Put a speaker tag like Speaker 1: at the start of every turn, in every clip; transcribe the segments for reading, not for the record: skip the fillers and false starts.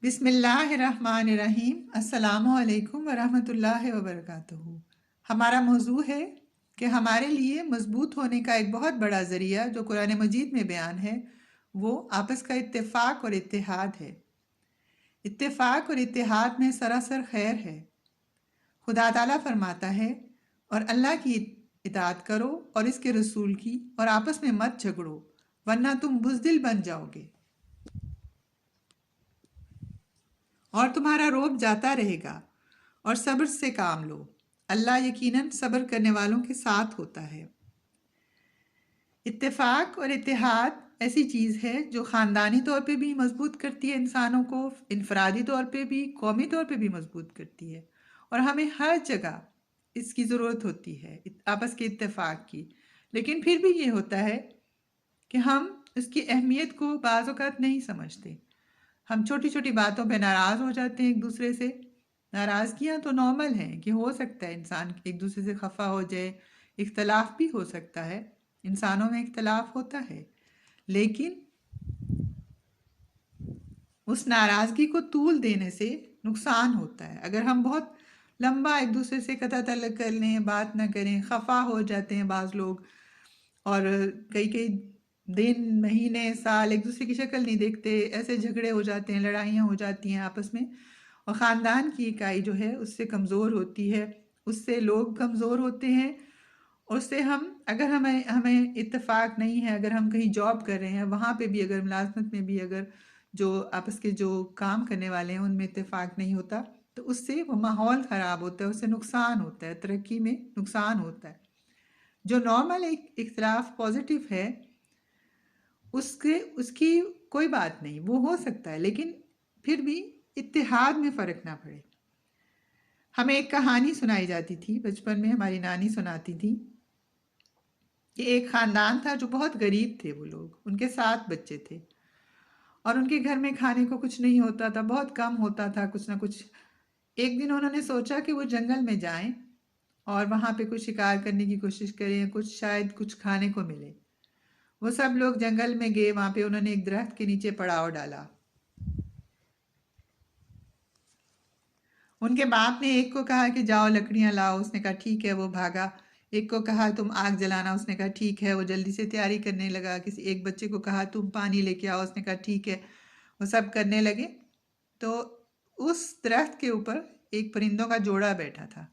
Speaker 1: بسم اللہ الرحمن الرحیم۔ السلام علیکم ورحمۃ اللہ وبرکاتہ۔ ہمارا موضوع ہے کہ ہمارے لیے مضبوط ہونے کا ایک بہت بڑا ذریعہ جو قرآن مجید میں بیان ہے وہ آپس کا اتفاق اور اتحاد ہے۔ اتفاق اور اتحاد میں سراسر خیر ہے۔ خدا تعالیٰ فرماتا ہے اور اللہ کی اطاعت کرو اور اس کے رسول کی، اور آپس میں مت جھگڑو ورنہ تم بزدل بن جاؤ گے اور تمہارا روب جاتا رہے گا، اور صبر سے کام لو، اللہ یقیناً صبر کرنے والوں کے ساتھ ہوتا ہے۔ اتفاق اور اتحاد ایسی چیز ہے جو خاندانی طور پہ بھی مضبوط کرتی ہے انسانوں کو، انفرادی طور پہ بھی، قومی طور پہ بھی مضبوط کرتی ہے، اور ہمیں ہر جگہ اس کی ضرورت ہوتی ہے، آپس کے اتفاق کی۔ لیکن پھر بھی یہ ہوتا ہے کہ ہم اس کی اہمیت کو بعض اوقات نہیں سمجھتے۔ ہم چھوٹی چھوٹی باتوں پہ ناراض ہو جاتے ہیں ایک دوسرے سے۔ ناراضگیاں تو نارمل ہیں کہ ہو سکتا ہے انسان ایک دوسرے سے خفا ہو جائے، اختلاف بھی ہو سکتا ہے، انسانوں میں اختلاف ہوتا ہے، لیکن اس ناراضگی کو طول دینے سے نقصان ہوتا ہے۔ اگر ہم بہت لمبا ایک دوسرے سے قطع تعلق کر لیں، بات نہ کریں، خفا ہو جاتے ہیں بعض لوگ، اور کئی کئی دن، مہینے، سال ایک دوسرے کی شکل نہیں دیکھتے، ایسے جھگڑے ہو جاتے ہیں، لڑائیاں ہو جاتی ہیں آپس میں، اور خاندان کی اکائی جو ہے اس سے کمزور ہوتی ہے، اس سے لوگ کمزور ہوتے ہیں، اور اس سے اگر ہمیں اتفاق نہیں ہے، اگر ہم کہیں جاب کر رہے ہیں، وہاں پہ بھی اگر ملازمت میں بھی اگر جو آپس کے جو کام کرنے والے ہیں ان میں اتفاق نہیں ہوتا، تو اس سے وہ ماحول خراب ہوتا ہے، اس سے نقصان ہوتا ہے، ترقی میں نقصان ہوتا ہے۔ جو نارمل ایک اختلاف پازیٹیو ہے، اس کی کوئی بات نہیں، وہ ہو سکتا ہے، لیکن پھر بھی اتحاد میں فرق نہ پڑے۔ ہمیں ایک کہانی سنائی جاتی تھی بچپن میں، ہماری نانی سناتی تھی کہ ایک خاندان تھا جو بہت غریب تھے، وہ لوگ، ان کے 7 بچے تھے، اور ان کے گھر میں کھانے کو کچھ نہیں ہوتا تھا، بہت کم ہوتا تھا، کچھ نہ کچھ۔ ایک دن انہوں نے سوچا کہ وہ جنگل میں جائیں اور وہاں پہ کچھ شکار کرنے کی کوشش کریں، شاید کچھ کھانے کو ملے۔ وہ سب لوگ جنگل میں گئے، وہاں پہ انہوں نے ایک درخت کے نیچے پڑاؤ ڈالا۔ ان کے باپ نے ایک کو کہا کہ جاؤ لکڑیاں لاؤ، اس نے کہا ٹھیک ہے، وہ بھاگا۔ ایک کو کہا تم آگ جلانا، اس نے کہا ٹھیک ہے، وہ جلدی سے تیاری کرنے لگا۔ ایک بچے کو کہا تم پانی لے کے آؤ، اس نے کہا ٹھیک ہے، وہ سب کرنے لگے۔ تو اس درخت کے اوپر ایک پرندوں کا جوڑا بیٹھا تھا۔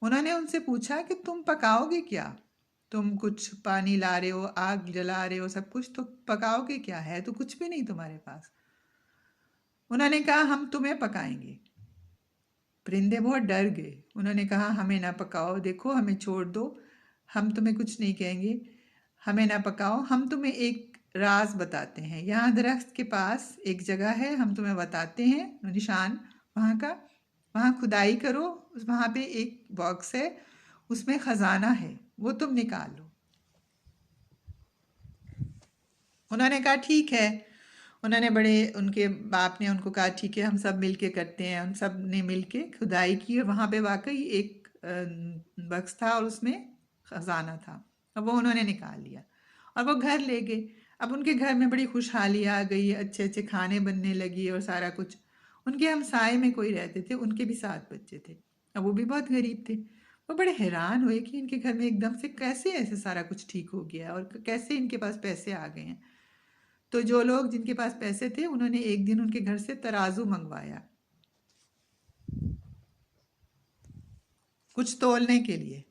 Speaker 1: انہوں نے ان سے پوچھا کہ تم پکاؤ گے کیا؟ تم کچھ پانی لا رہے ہو، آگ جلا رہے ہو، سب کچھ، تو پکاؤ گے کیا؟ ہے تو کچھ بھی نہیں تمہارے پاس۔ انہوں نے کہا ہم تمہیں پکائیں گے۔ پرندے بہت ڈر گئے، انہوں نے کہا ہمیں نہ پکاؤ، دیکھو ہمیں چھوڑ دو، ہم تمہیں کچھ نہیں کہیں گے، ہمیں نہ پکاؤ، ہم تمہیں ایک راز بتاتے ہیں، یہاں درخت کے پاس ایک جگہ ہے، ہم تمہیں بتاتے ہیں نشان وہاں کا، وہاں کھدائی کرو، وہاں پہ ایک باکس ہے، اس میں خزانہ ہے، وہ تم نکال لو۔ انہوں نے کہا ٹھیک ہے۔ انہوں نے ان کے باپ نے ان کو کہا ٹھیک ہے، ہم سب مل کے کرتے ہیں۔ ان سب نے مل کے کھدائی کی، اور وہاں پہ واقعی ایک بکس تھا اور اس میں خزانہ تھا، اور وہ انہوں نے نکال لیا اور وہ گھر لے گئے۔ اب ان کے گھر میں بڑی خوشحالی آ گئی، اچھے اچھے کھانے بننے لگی اور سارا کچھ۔ ان کے ہمسائے میں کوئی رہتے تھے، ان کے بھی 7 بچے تھے، اب وہ بھی بہت غریب تھے۔ وہ بڑے حیران ہوئے کہ ان کے گھر میں ایک دم سے کیسے ایسے سارا کچھ ٹھیک ہو گیا، اور کیسے ان کے پاس پیسے آ گئے ہیں۔ تو جو لوگ جن کے پاس پیسے تھے، انہوں نے ایک دن ان کے گھر سے ترازو منگوایا کچھ تولنے کے لیے۔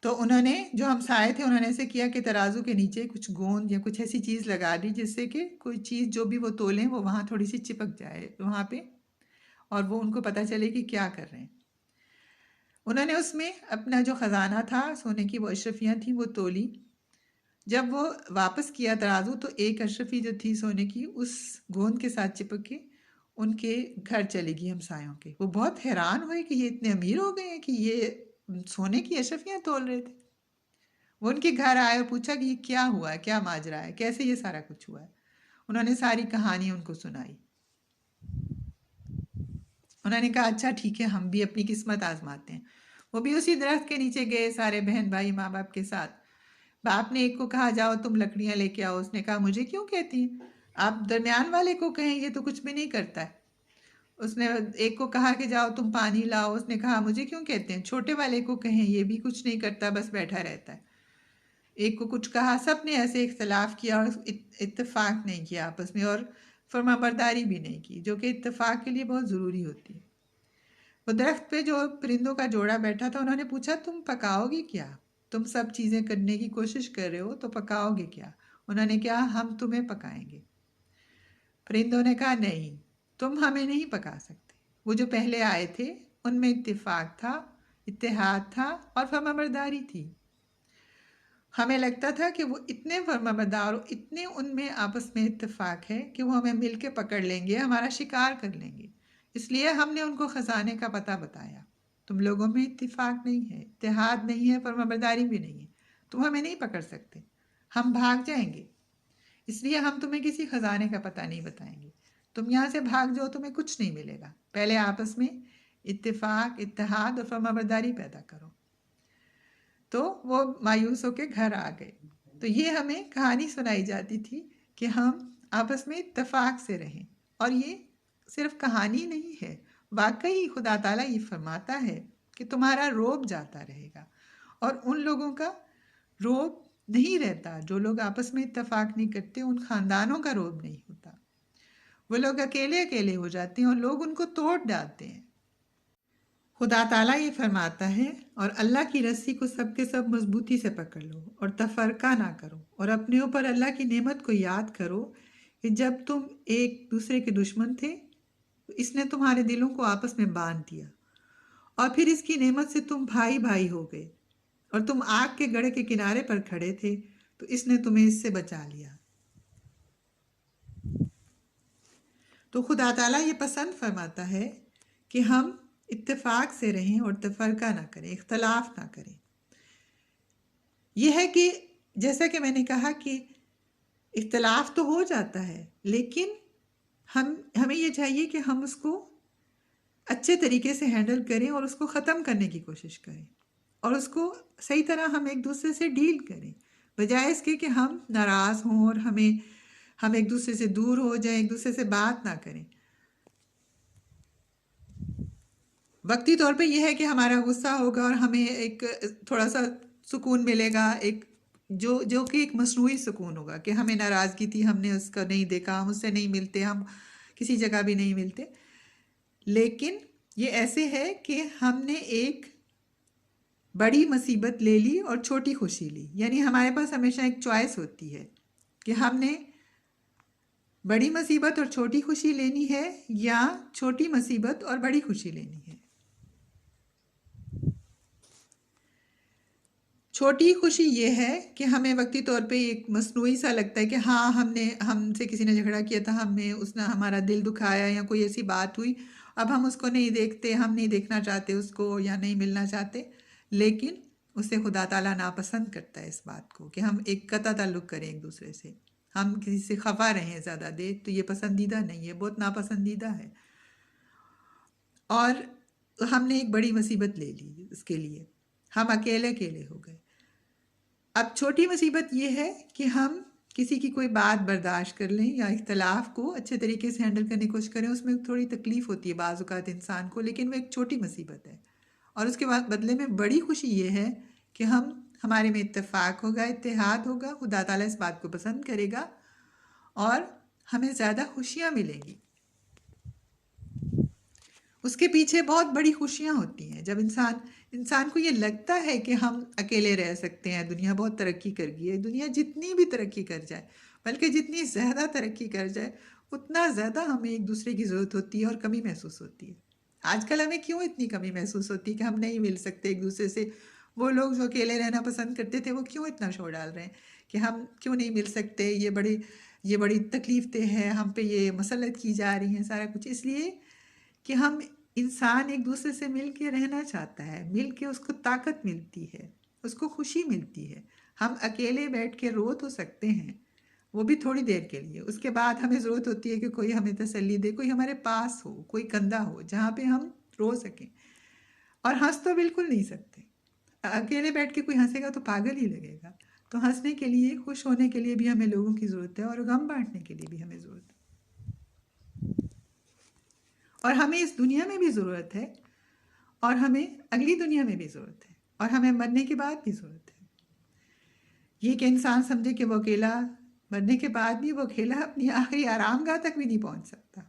Speaker 1: تو انہوں نے، جو ہمسائے تھے، انہوں نے ایسے کیا کہ ترازو کے نیچے کچھ گوند یا کچھ ایسی چیز لگا دی جس سے کہ کوئی چیز جو بھی وہ تولیں وہ وہاں تھوڑی سی چپک جائے وہاں پہ، اور وہ ان کو پتہ چلے کہ کیا کر رہے ہیں۔ انہوں نے اس میں اپنا جو خزانہ تھا سونے کی، وہ اشرفیاں تھیں، وہ تولی۔ جب وہ واپس کیا ترازو، تو ایک اشرفی جو تھی سونے کی، اس گوند کے ساتھ چپک کے ان کے گھر چلے گی ہمسایوں کے۔ وہ بہت حیران ہوئے کہ یہ اتنے امیر ہو گئے ہیں کہ یہ سونے کی اشرفیاں تول رہے تھے۔ وہ ان کے گھر آئے اور پوچھا کہ یہ کیا ہوا ہے، کیا ماجرا ہے، کیسے یہ سارا کچھ ہوا ہے۔ انہوں نے ساری کہانی ان کو سنائی۔ انہوں نے کہا اچھا ٹھیک ہے، ہم بھی اپنی قسمت آزماتے ہیں۔ وہ بھی اسی درخت کے نیچے گئے، سارے بہن بھائی ماں باپ کے ساتھ۔ باپ نے ایک کو کہا جاؤ تم لکڑیاں لے کے آؤ، اس نے کہا مجھے کیوں کہتی ہیں، آپ درمیان والے کو کہیں، یہ تو کچھ بھی نہیں کرتا ہے۔ اس نے ایک کو کہا کہ جاؤ تم پانی لاؤ، اس نے کہا مجھے کیوں کہتے ہیں، چھوٹے والے کو کہیں یہ بھی کچھ نہیں کرتا، بس بیٹھا رہتا ہے۔ ایک کو کچھ کہا، سب نے ایسے اختلاف کیا اور اتفاق نہیں کیا آپس میں، اور فرما برداری بھی نہیں کی، جو کہ اتفاق کے لیے بہت ضروری ہوتی ہے۔ وہ درخت پہ جو پرندوں کا جوڑا بیٹھا تھا، انہوں نے پوچھا تم پکاؤ گے کیا؟ تم سب چیزیں کرنے کی کوشش کر رہے ہو تو پکاؤ گے کیا؟ انہوں نے کہا ہم تمہیں پکائیں گے۔ پرندوں نے کہا نہیں، تم ہمیں نہیں پکا سکتے۔ وہ جو پہلے آئے تھے ان میں اتفاق تھا، اتحاد تھا اور فرمانبرداری تھی۔ ہمیں لگتا تھا کہ وہ اتنے فرمانبردار اور اتنے ان میں آپس میں اتفاق ہے کہ وہ ہمیں مل کے پکڑ لیں گے، ہمارا شکار کر لیں گے۔ اس لیے ہم نے ان کو خزانے کا پتہ بتایا۔ تم لوگوں میں اتفاق نہیں ہے، اتحاد نہیں ہے، فرمانبرداری بھی نہیں ہے، تم ہمیں نہیں پکڑ سکتے، ہم بھاگ جائیں گے۔ اس لیے ہم تمہیں کسی خزانے کا پتہ نہیں بتائیں گے، تم یہاں سے بھاگ جاؤ، تمہیں کچھ نہیں ملے گا۔ پہلے آپس میں اتفاق، اتحاد اور فرمانبرداری پیدا کرو۔ تو وہ مایوس ہو کے گھر آ گئے۔ تو یہ ہمیں کہانی سنائی جاتی تھی کہ ہم آپس میں اتفاق سے رہیں، اور یہ صرف کہانی نہیں ہے، واقعی خدا تعالیٰ یہ فرماتا ہے کہ تمہارا روب جاتا رہے گا، اور ان لوگوں کا روب نہیں رہتا جو لوگ آپس میں اتفاق نہیں کرتے، ان خاندانوں کا روب نہیں ہوتا، وہ لوگ اکیلے اکیلے ہو جاتے ہیں اور لوگ ان کو توڑ ڈالتے ہیں۔ خدا تعالیٰ یہ فرماتا ہے، اور اللہ کی رسی کو سب کے سب مضبوطی سے پکڑ لو اور تفرقہ نہ کرو، اور اپنے اوپر اللہ کی نعمت کو یاد کرو کہ جب تم ایک دوسرے کے دشمن تھے تو اس نے تمہارے دلوں کو آپس میں باندھ دیا، اور پھر اس کی نعمت سے تم بھائی بھائی ہو گئے، اور تم آگ کے گڑھے کے کنارے پر کھڑے تھے تو اس نے تمہیں اس سے بچا لیا۔ تو خدا تعالیٰ یہ پسند فرماتا ہے کہ ہم اتفاق سے رہیں اور تفرقہ نہ کریں، اختلاف نہ کریں۔ یہ ہے کہ جیسا کہ میں نے کہا کہ اختلاف تو ہو جاتا ہے، لیکن ہمیں یہ چاہیے کہ ہم اس کو اچھے طریقے سے ہینڈل کریں اور اس کو ختم کرنے کی کوشش کریں، اور اس کو صحیح طرح ہم ایک دوسرے سے ڈیل کریں، بجائے اس کے کہ ہم ناراض ہوں اور ہم ایک دوسرے سے دور ہو جائیں، ایک دوسرے سے بات نہ کریں۔ وقتی طور پہ یہ ہے کہ ہمارا غصہ ہوگا اور ہمیں ایک تھوڑا سا سکون ملے گا، ایک جو کہ ایک مصنوعی سکون ہوگا کہ ہمیں ناراضگی تھی، ہم نے اس کا نہیں دیکھا، ہم اس سے نہیں ملتے، ہم کسی جگہ بھی نہیں ملتے۔ لیکن یہ ایسے ہے کہ ہم نے ایک بڑی مصیبت لے لی اور چھوٹی خوشی لی، یعنی ہمارے پاس ہمیشہ ایک چوائس ہوتی ہے کہ ہم نے بڑی مصیبت اور چھوٹی خوشی لینی ہے یا چھوٹی مصیبت اور بڑی خوشی لینی ہے۔ چھوٹی خوشی یہ ہے کہ ہمیں وقتی طور پہ ایک مصنوعی سا لگتا ہے کہ ہاں ہم سے کسی نے جھگڑا کیا تھا، اس نے ہمارا دل دکھایا یا کوئی ایسی بات ہوئی، اب ہم اس کو نہیں دیکھتے، ہم نہیں دیکھنا چاہتے اس کو یا نہیں ملنا چاہتے، لیکن اسے خدا تعالیٰ ناپسند کرتا ہے اس بات کو کہ ہم ایک قطع تعلق کریں ایک دوسرے سے، ہم کسی سے خفا رہیں زیادہ دیر، تو یہ پسندیدہ نہیں ہے، بہت ناپسندیدہ ہے۔ اور ہم نے ایک بڑی مصیبت لے لی اس کے لیے، ہم اکیلے اکیلے ہو گئے۔ اب چھوٹی مصیبت یہ ہے کہ ہم کسی کی کوئی بات برداشت کر لیں یا اختلاف کو اچھے طریقے سے ہینڈل کرنے کی کوشش کریں، اس میں تھوڑی تکلیف ہوتی ہے بعض اوقات انسان کو، لیکن وہ ایک چھوٹی مصیبت ہے۔ اور اس کے بعد بدلے میں بڑی خوشی یہ ہے کہ ہمارے میں اتفاق ہوگا، اتحاد ہوگا، خدا تعالیٰ اس بات کو پسند کرے گا اور ہمیں زیادہ خوشیاں ملیں گی۔ اس کے پیچھے بہت بڑی خوشیاں ہوتی ہیں، جب انسان کو یہ لگتا ہے کہ ہم اکیلے رہ سکتے ہیں، دنیا بہت ترقی کر گئی ہے، دنیا جتنی بھی ترقی کر جائے، بلکہ جتنی زیادہ ترقی کر جائے اتنا زیادہ ہمیں ایک دوسرے کی ضرورت ہوتی ہے اور کمی محسوس ہوتی ہے۔ آج کل ہمیں کیوں اتنی کمی محسوس ہوتی ہے کہ ہم نہیں مل سکتے ایک دوسرے سے؟ وہ لوگ جو اکیلے رہنا پسند کرتے تھے وہ کیوں اتنا شور ڈال رہے ہیں کہ ہم کیوں نہیں مل سکتے؟ یہ بڑی تکلیف دہ ہے، ہم پہ یہ مسلط کی جا رہی ہیں سارا کچھ، اس لیے کہ انسان ایک دوسرے سے مل کے رہنا چاہتا ہے، مل کے اس کو طاقت ملتی ہے، اس کو خوشی ملتی ہے۔ ہم اکیلے بیٹھ کے رو تو سکتے ہیں، وہ بھی تھوڑی دیر کے لیے، اس کے بعد ہمیں ضرورت ہوتی ہے کہ کوئی ہمیں تسلی دے، کوئی ہمارے پاس ہو، کوئی کندھا ہو جہاں پہ ہم رو سکیں۔ اور ہنس تو بالکل نہیں سکتے، اکیلے بیٹھ کے کوئی ہنسے گا تو پاگل ہی لگے گا۔ تو ہنسنے کے لیے، خوش ہونے کے لیے بھی ہمیں لوگوں کی ضرورت ہے، اور غم بانٹنے کے لیے بھی ہمیں ضرورت ہے۔ اور ہمیں اس دنیا میں بھی ضرورت ہے، اور ہمیں اگلی دنیا میں بھی ضرورت ہے، اور ہمیں مرنے کے بعد بھی ضرورت ہے۔ یہ کہ انسان سمجھے کہ وہ اکیلا مرنے کے بعد بھی وہ اکیلا اپنی آخری آرام گاہ تک بھی نہیں پہنچ سکتا۔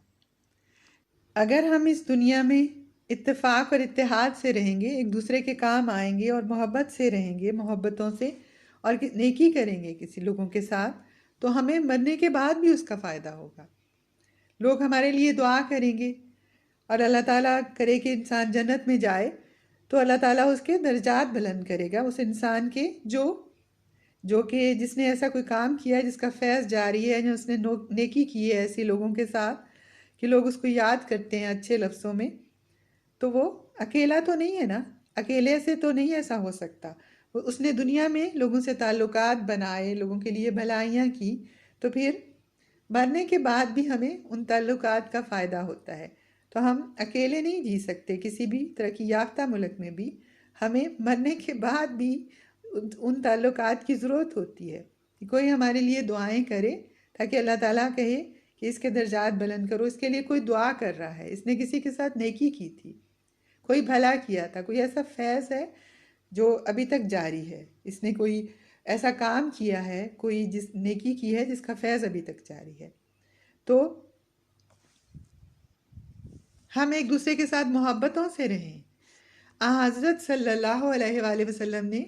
Speaker 1: اگر ہم اس دنیا میں اتفاق اور اتحاد سے رہیں گے، ایک دوسرے کے کام آئیں گے اور محبت سے رہیں گے، محبتوں سے، اور نیکی کریں گے کسی لوگوں کے ساتھ، تو ہمیں مرنے کے بعد بھی اس کا فائدہ ہوگا۔ لوگ ہمارے لیے دعا کریں گے، اور اللہ تعالیٰ کرے کہ انسان جنت میں جائے تو اللہ تعالیٰ اس کے درجات بلند کرے گا، اس انسان کے جو کہ جس نے ایسا کوئی کام کیا ہے جس کا فیض جاری ہے، جو اس نے نیکی کی ہے ایسے لوگوں کے ساتھ کہ لوگ اس کو یاد کرتے ہیں اچھے لفظوں میں، تو وہ اکیلا تو نہیں ہے نا، اکیلے سے تو نہیں ایسا ہو سکتا۔ اس نے دنیا میں لوگوں سے تعلقات بنائے، لوگوں کے لیے بھلائیاں کی، تو پھر مرنے کے بعد بھی ہمیں ان تعلقات کا فائدہ ہوتا ہے۔ تو ہم اکیلے نہیں جی سکتے، کسی بھی ترقی یافتہ ملک میں بھی ہمیں مرنے کے بعد بھی ان تعلقات کی ضرورت ہوتی ہے کہ کوئی ہمارے لیے دعائیں کرے، تاکہ اللہ تعالیٰ کہے کہ اس کے درجات بلند کرو، اس کے لیے کوئی دعا کر رہا ہے، اس نے کسی کے ساتھ نیکی کی تھی، کوئی بھلا کیا تھا، کوئی ایسا فیض ہے جو ابھی تک جاری ہے، اس نے کوئی ایسا کام کیا ہے، کوئی جس نیکی کی ہے جس کا فیض ابھی تک جاری ہے۔ تو ہم ایک دوسرے کے ساتھ محبتوں سے رہیں۔ حضرت صلی اللہ علیہ وآلہ وسلم نے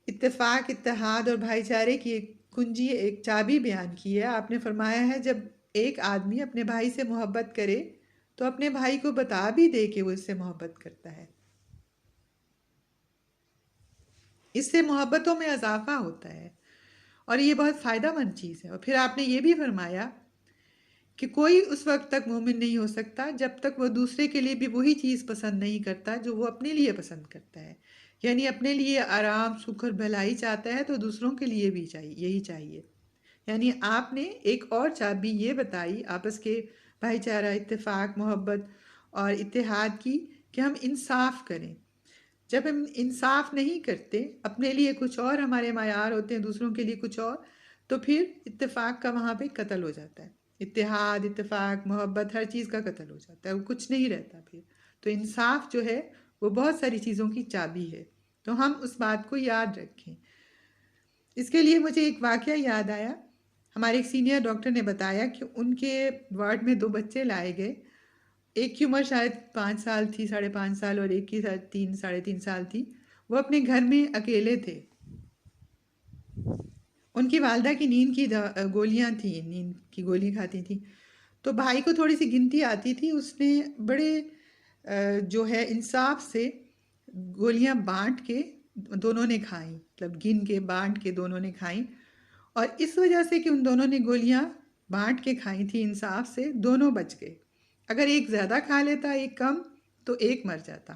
Speaker 1: اتفاق، اتحاد اور بھائی چارے کی ایک کنجی، ایک چابی بیان کی ہے۔ آپ نے فرمایا ہے جب ایک آدمی اپنے بھائی سے محبت کرے تو اپنے بھائی کو بتا بھی دے کہ وہ اس سے محبت کرتا ہے، اس سے محبتوں میں اضافہ ہوتا ہے، اور یہ بہت فائدہ مند چیز ہے۔ اور پھر آپ نے یہ بھی فرمایا کہ کوئی اس وقت تک مومن نہیں ہو سکتا جب تک وہ دوسرے کے لیے بھی وہی چیز پسند نہیں کرتا جو وہ اپنے لیے پسند کرتا ہے، یعنی اپنے لیے آرام، سکھ اور بھلائی چاہتا ہے تو دوسروں کے لیے بھی یہی چاہیے۔ یعنی آپ نے ایک اور چابی یہ بتائی آپس کے بھائی چارہ، اتفاق، محبت اور اتحاد کی، کہ ہم انصاف کریں۔ جب ہم انصاف نہیں کرتے، اپنے لیے کچھ اور ہمارے معیار ہوتے ہیں، دوسروں کے لیے کچھ اور، تو پھر اتفاق کا وہاں پہ قتل ہو جاتا ہے، اتحاد، اتفاق، محبت، ہر چیز کا قتل ہو جاتا ہے، وہ کچھ نہیں رہتا پھر۔ تو انصاف جو ہے وہ بہت ساری چیزوں کی چابی ہے، تو ہم اس بات کو یاد رکھیں۔ اس کے لیے مجھے ایک واقعہ یاد آیا۔ ہمارے ایک سینئر ڈاکٹر نے بتایا کہ ان کے وارڈ میں 2 بچے لائے گئے، ایک کی عمر شاید 5 سال تھی، 5.5 سال، اور ایک کی شاید 3 سال تھی۔ وہ اپنے گھر میں اکیلے تھے، ان کی والدہ کی نیند کی گولیاں تھیں، نیند کی گولی کھاتی تھیں، تو بھائی کو تھوڑی سی گنتی آتی تھی، اس نے بڑے جو ہے انصاف سے گولیاں بانٹ کے دونوں نے کھائیں، مطلب گن کے بانٹ کے دونوں نے کھائیں، اور اس وجہ سے کہ ان دونوں نے گولیاں بانٹ کے کھائی تھی انصاف سے، دونوں بچ گئے۔ اگر ایک زیادہ کھا لیتا، ایک کم، تو ایک مر جاتا۔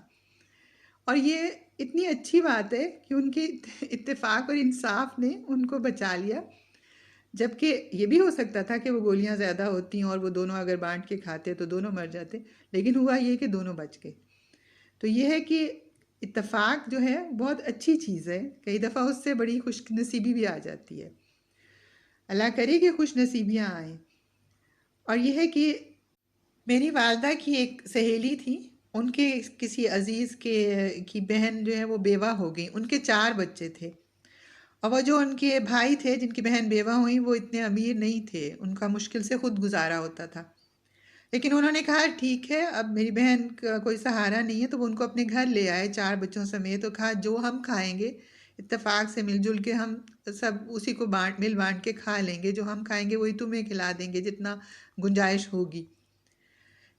Speaker 1: اور یہ اتنی اچھی بات ہے کہ ان کے اتفاق اور انصاف نے ان کو بچا لیا، جبکہ یہ بھی ہو سکتا تھا کہ وہ گولیاں زیادہ ہوتی اور وہ دونوں اگر بانٹ کے کھاتے تو دونوں مر جاتے، لیکن ہوا یہ کہ دونوں بچ گئے۔ تو یہ ہے کہ اتفاق جو ہے بہت اچھی چیز ہے، کئی دفعہ اس سے بڑی خوش نصیبی بھی آ جاتی ہے۔ اللہ کرے کہ خوش نصیبیاں آئیں۔ اور یہ ہے کہ میری والدہ کی ایک سہیلی تھی، ان کے کسی عزیز کی بہن جو ہے وہ بیوہ ہو گئی، ان کے 4 بچے تھے، اور وہ جو ان کے بھائی تھے جن کی بہن بیوہ ہوئی وہ اتنے امیر نہیں تھے، ان کا مشکل سے خود گزارا ہوتا تھا، لیکن انہوں نے کہا ٹھیک ہے اب میری بہن کا کوئی سہارا نہیں ہے، تو وہ ان کو اپنے گھر لے آئے 4 بچوں سمیت، تو کہا جو ہم کھائیں گے اتفاق سے مل جل کے ہم سب اسی کو مل بانٹ کے کھا لیں گے، جو ہم کھائیں گے وہی تمہیں کھلا دیں گے جتنا گنجائش ہوگی۔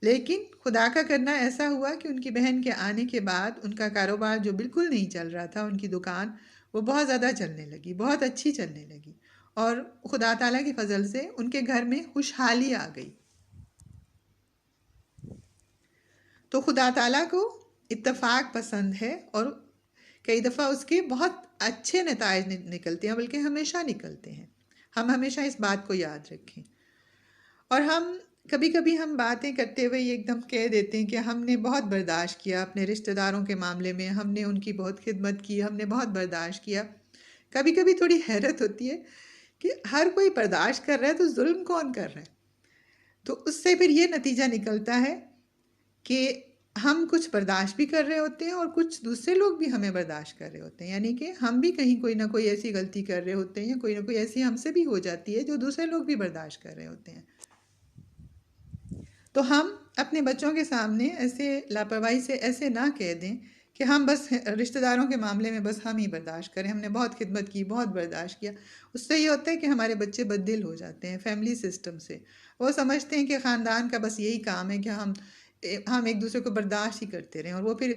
Speaker 1: لیکن خدا کا کرنا ایسا ہوا کہ ان کی بہن کے آنے کے بعد ان کا کاروبار جو بالکل نہیں چل رہا تھا، ان کی دکان وہ بہت زیادہ چلنے لگی، بہت اچھی چلنے لگی، اور خدا تعالیٰ کے فضل سے ان کے گھر میں خوشحالی آ گئی۔ تو خدا تعالیٰ کو اتفاق پسند ہے، اور کئی دفعہ اس کے بہت اچھے نتائج نکلتے ہیں، بلکہ ہمیشہ نکلتے ہیں۔ ہم ہمیشہ اس بات کو یاد رکھیں۔ اور کبھی کبھی ہم باتیں کرتے ہوئے یہ ایک دم کہہ دیتے ہیں کہ ہم نے بہت برداشت کیا اپنے رشتہ داروں کے معاملے میں، ہم نے ان کی بہت خدمت کی، ہم نے بہت برداشت کیا۔ کبھی کبھی تھوڑی حیرت ہوتی ہے کہ ہر کوئی برداشت کر رہا ہے تو ظلم کون کر رہا ہے؟ تو اس سے پھر یہ نتیجہ نکلتا ہے کہ ہم کچھ برداشت بھی کر رہے ہوتے ہیں اور کچھ دوسرے لوگ بھی ہمیں برداشت کر رہے ہوتے ہیں، یعنی کہ ہم بھی کہیں کوئی نہ کوئی ایسی غلطی کر رہے ہوتے ہیں یا کوئی نہ کوئی ایسی ہم سے بھی ہو جاتی ہے جو دوسرے لوگ بھی برداشت کر رہے ہوتے ہیں۔ تو ہم اپنے بچوں کے سامنے ایسے لاپرواہی سے ایسے نہ کہہ دیں کہ ہم بس رشتہ داروں کے معاملے میں بس ہم ہی برداشت کریں، ہم نے بہت خدمت کی، بہت برداشت کیا۔ اس سے یہ ہوتا ہے کہ ہمارے بچے بددل ہو جاتے ہیں فیملی سسٹم سے۔ وہ سمجھتے ہیں کہ خاندان کا بس یہی کام ہے کہ ہم ایک دوسرے کو برداشت ہی کرتے رہیں، اور وہ پھر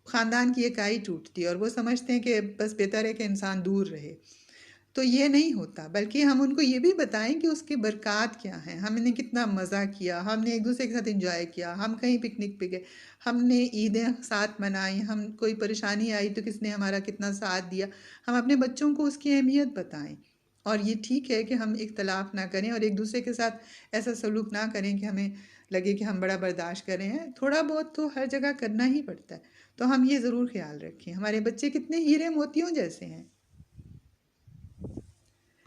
Speaker 1: خاندان کی اکائی ٹوٹتی ہے اور وہ سمجھتے ہیں کہ بس بہتر ہے کہ انسان دور رہے۔ تو یہ نہیں ہوتا، بلکہ ہم ان کو یہ بھی بتائیں کہ اس کے برکات کیا ہیں، ہم نے کتنا مزہ کیا، ہم نے ایک دوسرے کے ساتھ انجوائے کیا، ہم کہیں پکنک پہ گئے، ہم نے عیدیں ساتھ منائیں، ہم کوئی پریشانی آئی تو کس نے ہمارا کتنا ساتھ دیا۔ ہم اپنے بچوں کو اس کی اہمیت بتائیں، اور یہ ٹھیک ہے کہ ہم اختلاف نہ کریں اور ایک دوسرے کے ساتھ ایسا سلوک نہ کریں کہ ہمیں لگے کہ ہم بڑا برداشت کر رہے ہیں۔ تھوڑا بہت تو ہر جگہ کرنا ہی پڑتا ہے، تو ہم یہ ضرور خیال رکھیں ہمارے بچے کتنے ہیرے موتیوں جیسے ہیں۔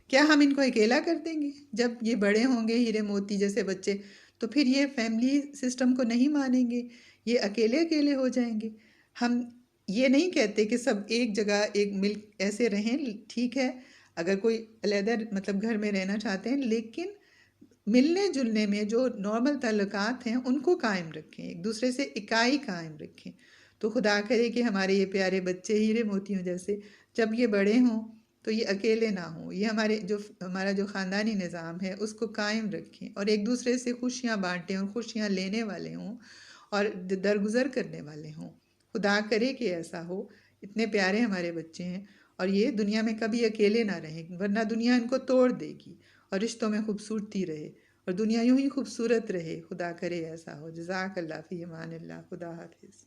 Speaker 1: کیا ہم ان کو اکیلا کر دیں گے؟ جب یہ بڑے ہوں گے ہیرے موتی جیسے بچے، تو پھر یہ فیملی سسٹم کو نہیں مانیں گے، یہ اکیلے اکیلے ہو جائیں گے۔ ہم یہ نہیں کہتے کہ سب ایک جگہ ایک مل ایسے رہیں، ٹھیک ہے اگر کوئی علیحدہ مطلب گھر میں رہنا چاہتے ہیں، لیکن ملنے جلنے میں جو نارمل تعلقات ہیں ان کو قائم رکھیں، ایک دوسرے سے اکائی قائم رکھیں۔ تو خدا کرے کہ ہمارے یہ پیارے بچے ہیرے موتیوں جیسے جب یہ بڑے ہوں تو یہ اکیلے نہ ہوں، یہ ہمارا جو خاندانی نظام ہے اس کو قائم رکھیں اور ایک دوسرے سے خوشیاں بانٹیں اور خوشیاں لینے والے ہوں اور درگزر کرنے والے ہوں۔ خدا کرے کہ ایسا ہو، اتنے پیارے ہمارے بچے ہیں، اور یہ دنیا میں کبھی اکیلے نہ رہیں، ورنہ دنیا ان کو توڑ دے گی اور رشتوں میں خوبصورتی رہے اور دنیا یوں ہی خوبصورت رہے۔ خدا کرے ایسا ہو۔ جزاک اللہ فی امان اللہ۔ خدا حافظ۔